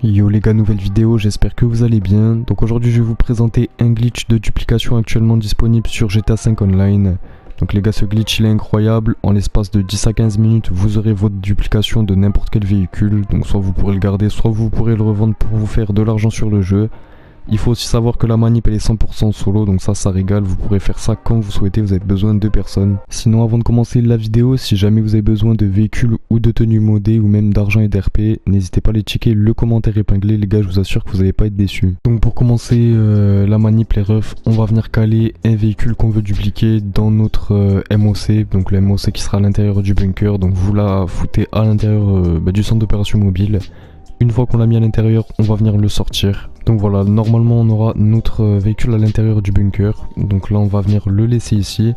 Yo les gars, nouvelle vidéo, j'espère que vous allez bien. Donc aujourd'hui je vais vous présenter un glitch de duplication actuellement disponible sur GTA 5 Online. Donc les gars, ce glitch il est incroyable, en l'espace de 10 à 15 minutes vous aurez votre duplication de n'importe quel véhicule. Donc soit vous pourrez le garder, soit vous pourrez le revendre pour vous faire de l'argent sur le jeu. Il faut aussi savoir que la manip elle est 100% solo, donc ça régale, vous pourrez faire ça quand vous souhaitez, vous avez besoin de 2 personnes. Sinon avant de commencer la vidéo, si jamais vous avez besoin de véhicules ou de tenues modées ou même d'argent et d'RP, n'hésitez pas à aller checker le commentaire épinglé, les gars, je vous assure que vous n'allez pas être déçus. Donc pour commencer la manip, les refs, on va venir caler un véhicule qu'on veut dupliquer dans notre MOC, donc le MOC qui sera à l'intérieur du bunker, donc vous la foutez à l'intérieur du centre d'opération mobile. Une fois qu'on l'a mis à l'intérieur, on va venir le sortir. Donc voilà, normalement on aura notre véhicule à l'intérieur du bunker. Donc là on va venir le laisser ici.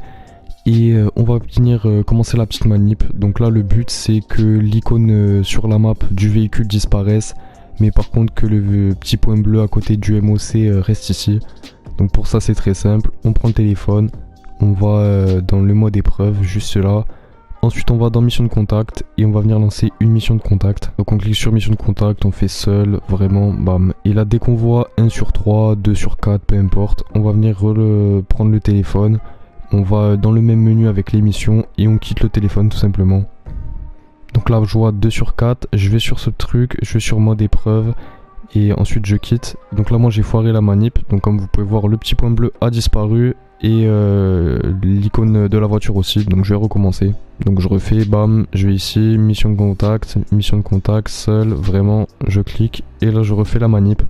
Et on va venir commencer la petite manip. Donc là le but c'est que l'icône sur la map du véhicule disparaisse. Mais par contre que le petit point bleu à côté du MOC reste ici. Donc pour ça c'est très simple. On prend le téléphone, on va dans le mode épreuve, juste là. Ensuite on va dans mission de contact et on va venir lancer une mission de contact. Donc on clique sur mission de contact, on fait seul, vraiment, bam. Et là dès qu'on voit 1 sur 3, 2 sur 4, peu importe, on va venir prendre le téléphone. On va dans le même menu avec les missions et on quitte le téléphone tout simplement. Donc là je vois 2 sur 4, je vais sur ce truc, je vais sur mode épreuve. Et ensuite je quitte. Donc là moi j'ai foiré la manip. Donc comme vous pouvez voir, le petit point bleu a disparu. Et l'icône de la voiture aussi, donc je vais recommencer. Donc je refais, bam, je vais ici, mission de contact, seul, vraiment, je clique et là je refais la manip.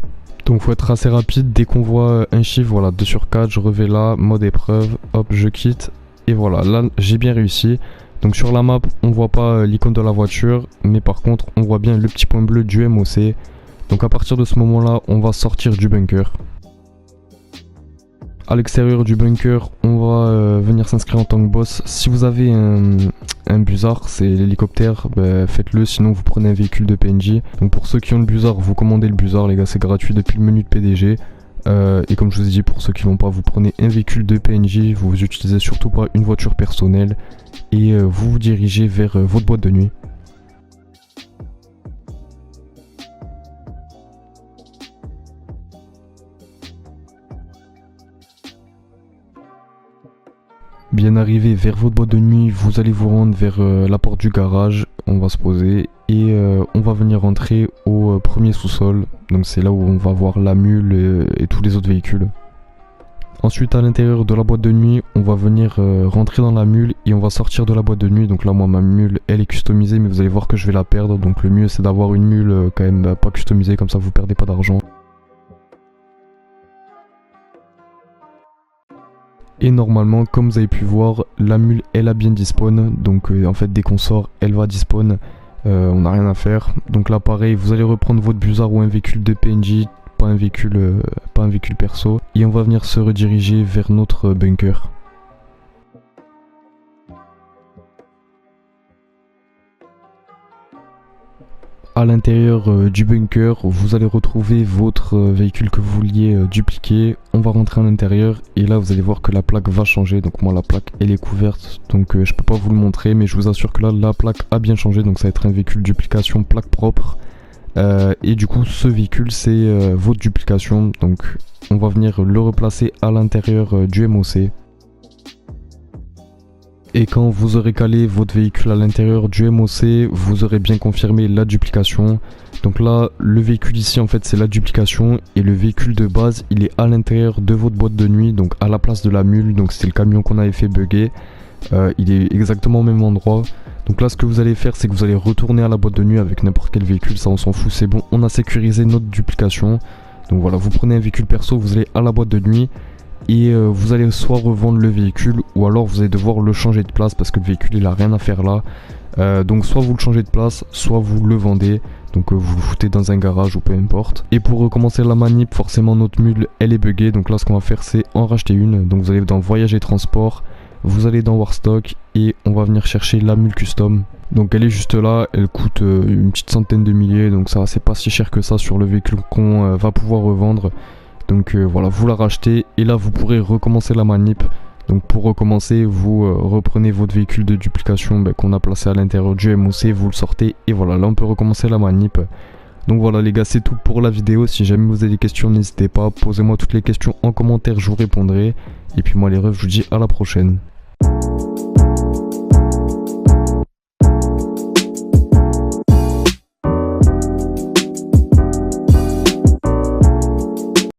Donc faut être assez rapide, dès qu'on voit un chiffre, voilà, 2 sur 4, je reviens là, mode épreuve, hop, je quitte. Et voilà, là j'ai bien réussi. Donc sur la map, on voit pas l'icône de la voiture, mais par contre on voit bien le petit point bleu du MOC. Donc à partir de ce moment là, on va sortir du bunker. À l'extérieur du bunker, on va venir s'inscrire en tant que boss. Si vous avez un busard, c'est l'hélicoptère, bah, faites-le, sinon vous prenez un véhicule de PNJ. Donc pour ceux qui ont le busard, vous commandez le busard, les gars, c'est gratuit depuis le menu de PDG. Et comme je vous ai dit, pour ceux qui l'ont pas, vous prenez un véhicule de PNJ, vous utilisez surtout pas une voiture personnelle et vous vous dirigez vers votre boîte de nuit. Bien arrivé vers votre boîte de nuit, vous allez vous rendre vers la porte du garage, on va se poser et on va venir rentrer au premier sous-sol. Donc c'est là où on va voir la mule et tous les autres véhicules. Ensuite à l'intérieur de la boîte de nuit, on va venir rentrer dans la mule et on va sortir de la boîte de nuit. Donc là moi ma mule elle est customisée, mais vous allez voir que je vais la perdre. Donc le mieux c'est d'avoir une mule quand même pas customisée, comme ça vous perdez pas d'argent. Et normalement, comme vous avez pu voir, la mule elle a bien despawn. Donc en fait dès qu'on sort, elle va despawn. On n'a rien à faire. Donc là pareil, vous allez reprendre votre busard ou un véhicule de PNJ, pas un véhicule perso. Et on va venir se rediriger vers notre bunker. À l'intérieur du bunker, vous allez retrouver votre véhicule que vous vouliez dupliquer. On va rentrer à l'intérieur et là vous allez voir que la plaque va changer. Donc moi la plaque elle est couverte, donc je peux pas vous le montrer, mais je vous assure que là la plaque a bien changé. Donc ça va être un véhicule duplication plaque propre. Et du coup ce véhicule c'est votre duplication. Donc on va venir le replacer à l'intérieur du MOC. Et quand vous aurez calé votre véhicule à l'intérieur du MOC, vous aurez bien confirmé la duplication. Donc là, le véhicule ici en fait c'est la duplication et le véhicule de base il est à l'intérieur de votre boîte de nuit, donc à la place de la mule, donc c'était le camion qu'on avait fait bugger. Il est exactement au même endroit. Donc là ce que vous allez faire c'est que vous allez retourner à la boîte de nuit avec n'importe quel véhicule, ça on s'en fout, c'est bon, on a sécurisé notre duplication. Donc voilà, vous prenez un véhicule perso, vous allez à la boîte de nuit. Et vous allez soit revendre le véhicule ou alors vous allez devoir le changer de place parce que le véhicule il a rien à faire là. Donc soit vous le changez de place, soit vous le vendez. Donc vous le foutez dans un garage ou peu importe. Et pour recommencer la manip, forcément notre mule elle est buggée. Donc là ce qu'on va faire c'est en racheter une. Donc vous allez dans voyage et transport, vous allez dans Warstock et on va venir chercher la mule custom. Donc elle est juste là, elle coûte une petite centaine de milliers. Donc ça c'est pas si cher que ça sur le véhicule qu'on va pouvoir revendre. Donc voilà, vous la rachetez et là vous pourrez recommencer la manip. Donc pour recommencer, vous reprenez votre véhicule de duplication qu'on a placé à l'intérieur du MOC, vous le sortez et voilà, là on peut recommencer la manip. Donc voilà les gars, c'est tout pour la vidéo. Si jamais vous avez des questions, n'hésitez pas, posez-moi toutes les questions en commentaire, je vous répondrai. Et puis moi les refs, je vous dis à la prochaine.